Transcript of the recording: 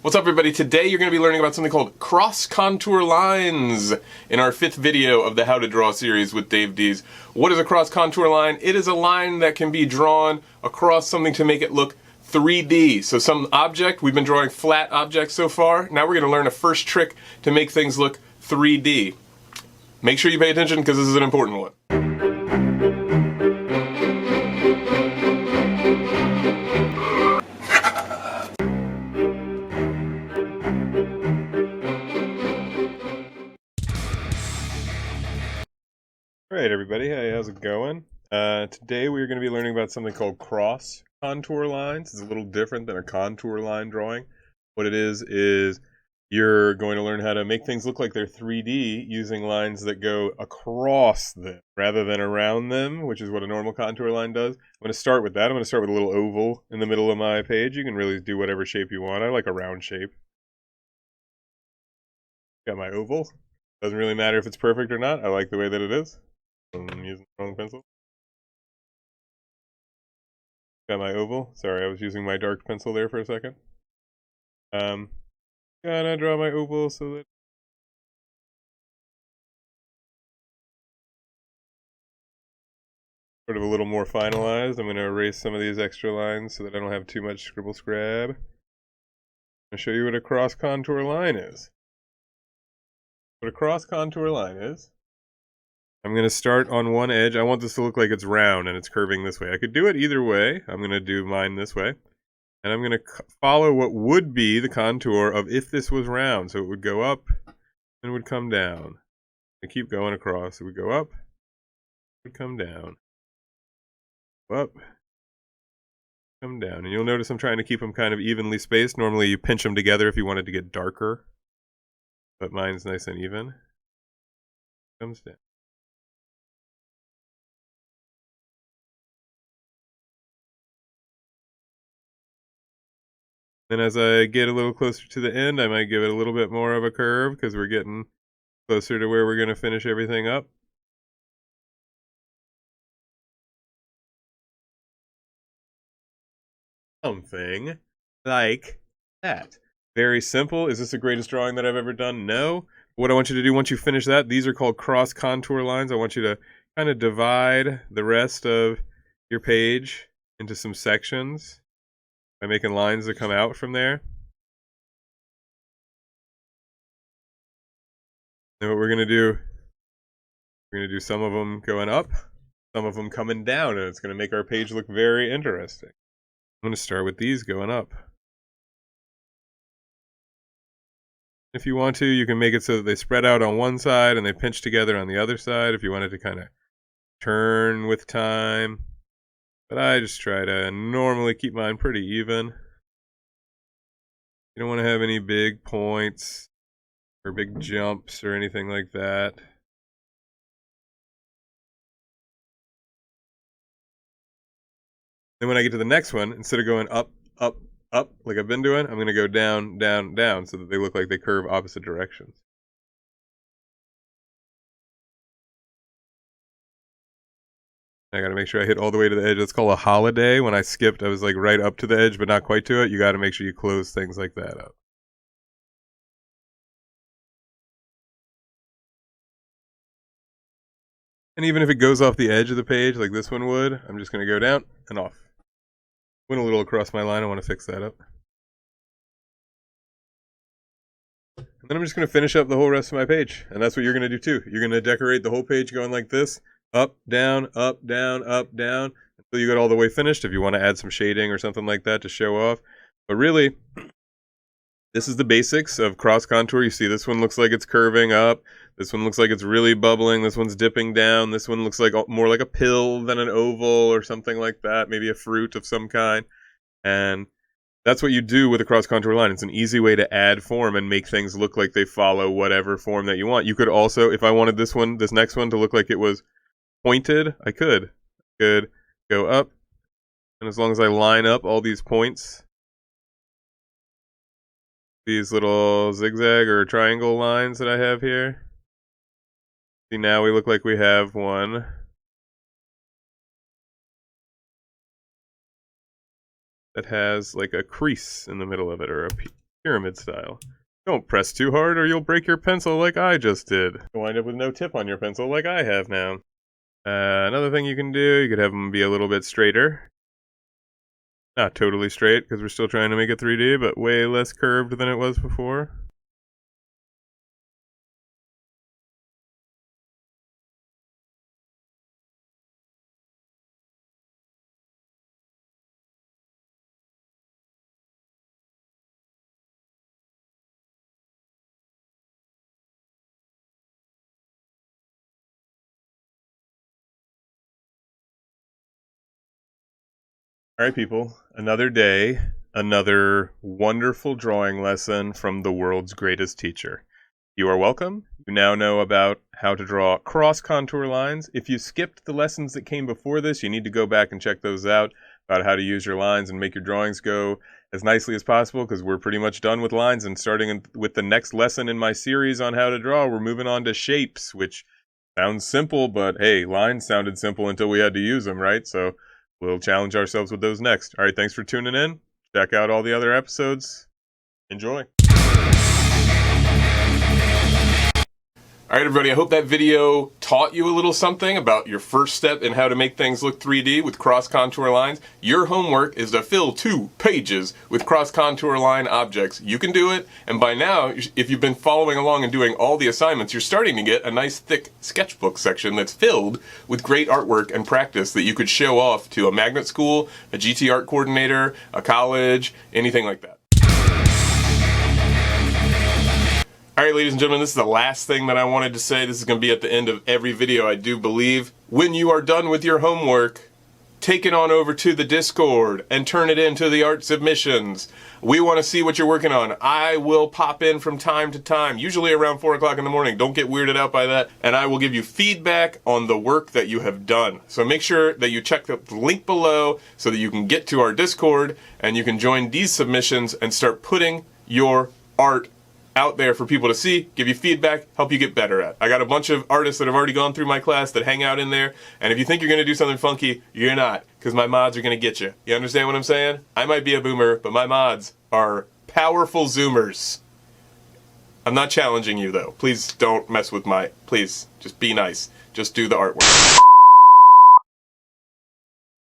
What's up, everybody? Today you're going to be learning about something called cross-contour lines in our 5th video of the How to Draw series with Dees. What is a cross-contour line? It is a line that can be drawn across something to make it look 3D. So some object, we've been drawing flat objects so far. Now we're going to learn a first trick to make things look 3D. Make sure you pay attention because this is an important one. Alright everybody, hey, how's it going? Today we're going to be learning about something called cross contour lines. It's a little different than a contour line drawing. What it is you're going to learn how to make things look like they're 3D using lines that go across them rather than around them, which is what a normal contour line does. I'm going to start with that. I'm going to start with a little oval in the middle of my page. You can really do whatever shape you want. I like a round shape. Got my oval. Doesn't really matter if it's perfect or not. I like the way that it is. I'm using the wrong pencil. Got my oval. Sorry, I was using my dark pencil there for a second. Gotta draw my oval so that sort of a little more finalized. I'm going to erase some of these extra lines so that I don't have too much scribble scrab. I'm going to show you what a cross contour line is. What a cross contour line is. I'm going to start on one edge. I want this to look like it's round and it's curving this way. I could do it either way. I'm going to do mine this way. And I'm going to follow what would be the contour of if this was round. So it would go up and it would come down. And keep going across. It would go up, it would come down. Up, come down. And you'll notice I'm trying to keep them kind of evenly spaced. Normally you pinch them together if you wanted to get darker. But mine's nice and even. Comes down. Then as I get a little closer to the end, I might give it a little bit more of a curve because we're getting closer to where we're going to finish everything up. Something like that. Very simple. Is this the greatest drawing that I've ever done? No. What I want you to do once you finish that, these are called cross contour lines. I want you to kind of divide the rest of your page into some sections by making lines that come out from there. And what we're going to do, some of them going up, some of them coming down, and it's going to make our page look very interesting. I'm going to start with these going up. If you want to, you can make it so that they spread out on one side and they pinch together on the other side if you wanted to kind of turn with time. But I just try to normally keep mine pretty even. You don't want to have any big points or big jumps or anything like that. Then when I get to the next one, instead of going up, up, up like I've been doing, I'm going to go down, down, down so that they look like they curve opposite directions. I got to make sure I hit all the way to the edge. That's called a holiday. When I skipped, I was like right up to the edge, but not quite to it. You got to make sure you close things like that up. And even if it goes off the edge of the page, like this one would, I'm just going to go down and off. Went a little across my line. I want to fix that up. And then I'm just going to finish up the whole rest of my page. And that's what you're going to do too. You're going to decorate the whole page going like this. Up, down, up, down, up, down, until you get all the way finished if you want to add some shading or something like that to show off. But really, this is the basics of cross contour. You see this one looks like it's curving up. This one looks like it's really bubbling. This one's dipping down. This one looks like more like a pill than an oval or something like that. Maybe a fruit of some kind. And that's what you do with a cross contour line. It's an easy way to add form and make things look like they follow whatever form that you want. You could also, if I wanted this next one to look like it was pointed, I could go up, and as long as I line up all these points, these little zigzag or triangle lines that I have here, see, now we look like we have one that has like a crease in the middle of it, or pyramid style. Don't press too hard or you'll break your pencil like I just did. You'll wind up with no tip on your pencil like I have now. Another thing you can do, you could have them be a little bit straighter. Not totally straight, because we're still trying to make it 3D, but way less curved than it was before. All right, people, another day, another wonderful drawing lesson from the world's greatest teacher. You are welcome. You now know about how to draw cross contour lines. If you skipped the lessons that came before this, you need to go back and check those out about how to use your lines and make your drawings go as nicely as possible, because we're pretty much done with lines, and starting with the next lesson in my series on how to draw, we're moving on to shapes, which sounds simple, but hey, lines sounded simple until we had to use them, right? So we'll challenge ourselves with those next. All right, thanks for tuning in. Check out all the other episodes. Enjoy. All right, everybody, I hope that video taught you a little something about your first step in how to make things look 3D with cross-contour lines. Your homework is to fill 2 pages with cross-contour line objects. You can do it, and by now, if you've been following along and doing all the assignments, you're starting to get a nice thick sketchbook section that's filled with great artwork and practice that you could show off to a magnet school, a GT art coordinator, a college, anything like that. Alright, ladies and gentlemen, this is the last thing that I wanted to say. This is going to be at the end of every video, I do believe. When you are done with your homework, take it on over to the Discord and turn it into the art submissions. We want to see what you're working on. I will pop in from time to time, usually around 4 o'clock in the morning. Don't get weirded out by that. And I will give you feedback on the work that you have done. So make sure that you check the link below so that you can get to our Discord and you can join these submissions and start putting your art out there for people to see, give you feedback, help you get better at. I got a bunch of artists that have already gone through my class that hang out in there, and if you think you're going to do something funky, you're not, because my mods are going to get you. You understand what I'm saying? I might be a boomer, but my mods are powerful zoomers. I'm not challenging you, though. Please don't mess with please, just be nice. Just do the artwork.